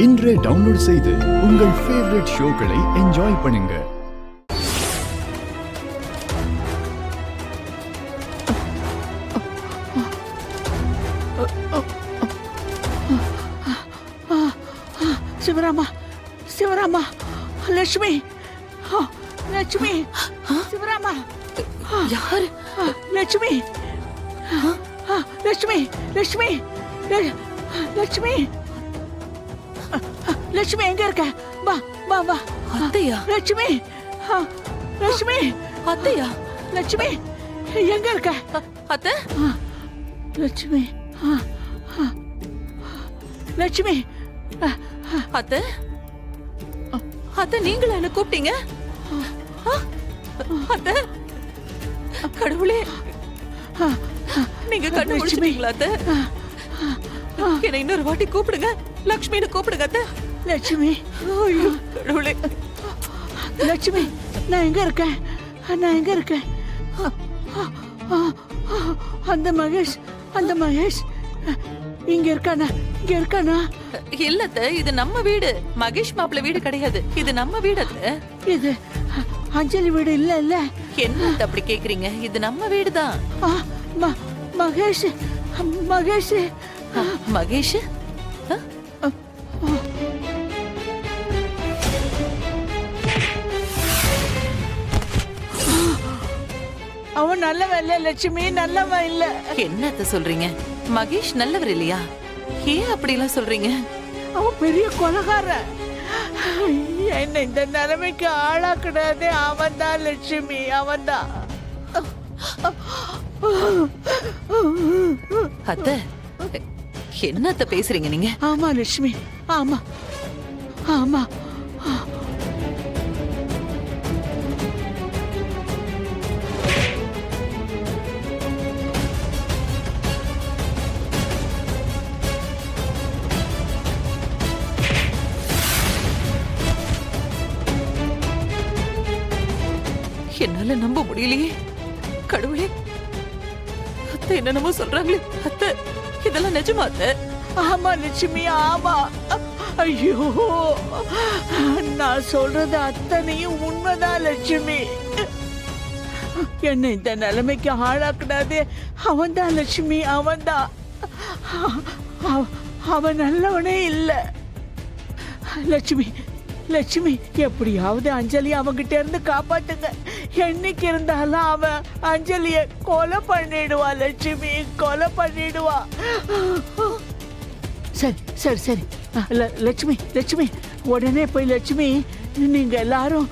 இன்றே டவுன்லோட் செய்து உங்கள் ஃபேவரட் ஷோக்களை என்ஜாய் பண்ணுங்க. சிவராமா, சிவராமா, லட்சுமி, லட்சுமி, சிவராமா, யாரு? லட்சுமி, லட்சுமி, லட்சுமி, லட்சுமி, லட்சுமி எங்க இருக்க? வா வா வா. அத்தையா? லட்சுமி, லட்சுமி, அத்தையா? லட்சுமி எங்க இருக்க? அத்தை? லட்சுமி, லட்சுமி, அத்தை? அத்தை நீங்களா என்ன கூப்பிட்டீங்க? அத்தை, கடவுளே, நீங்க கண்டுபிடிச்சிட்டீங்களா அத்தை? என்ன இன்னொரு வாட்டி கூப்பிடுங்க, லட்சுமின்னு கூப்பிடுங்க அத்தை. லட்சுமி, ஐயோ கடவுளே. லட்சுமி, நான் எங்க இருக்கேன்? நான் எங்க இருக்கேன்? அந்த மகேஷ், அந்த மகேஷ் இங்க இருக்கானா? இங்க இருக்கானா? இல்ல அத்தை, இது நம்ம வீடு. மகேஷ் மாப்பிள்ள வீடு கிடையாது, இது நம்ம வீடு அத்தை. இது அஞ்சலி வீடு இல்ல இல்ல. என்ன அத்தை அப்படி கேக்குறீங்க? இது நம்ம வீடுதான். மகேஷ், மகேஷ், மகேஷ் அவன் நல்லவன் இல்ல லட்சுமி, நல்லவன் இல்ல. என்னத்த சொல்றீங்க? மகேஷ் நல்லவர் இல்லையா? ஏன் அப்படி எல்லாம் சொல்றீங்க? அவன் பெரிய கொலைகாரன். என்ன இந்த நிலைமைக்கு ஆளாக்குனதே அவன் தான் லட்சுமி, அவன் தான். அத்தை, என்னத்த பேசுறீங்க நீங்க? ஆமா லட்சுமி, ஆமா ஆமா. என்னால நம்ப முடியலையே. கடவுளே, அத்தை என்னென்னமோ சொல்றாங்களே. அத்தை, இதெல்லாம் நிஜமா அத்தை? ஆமா லட்சுமி, ஆமா. ஐயோ, நான் சொல்றது அத்தனையும் உண்மைதான் லட்சுமி. என்ன இந்த நிலைமைக்கு ஆளாக்குனாதே அவன் தான் லட்சுமி, அவன் தான். அவன் நல்லவனே இல்ல லட்சுமி. லட்சுமி, எப்படியாவது அஞ்சலி அவங்கிட்ட இருந்து காப்பாத்துங்க. என்னைக்கு இருந்தாலும் அவன் அஞ்சலிய கொலை பண்ணிடுவா லட்சுமி, கொலை பண்ணிடுவா. சரி சரி சரி லட்சுமி, லட்சுமி உடனே போய் லட்சுமி நீங்க எல்லாரும்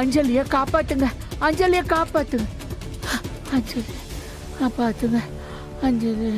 அஞ்சலிய காப்பாத்துங்க, அஞ்சலிய காப்பாத்துங்க, அஞ்சலி காப்பாத்துங்க, அஞ்சலி.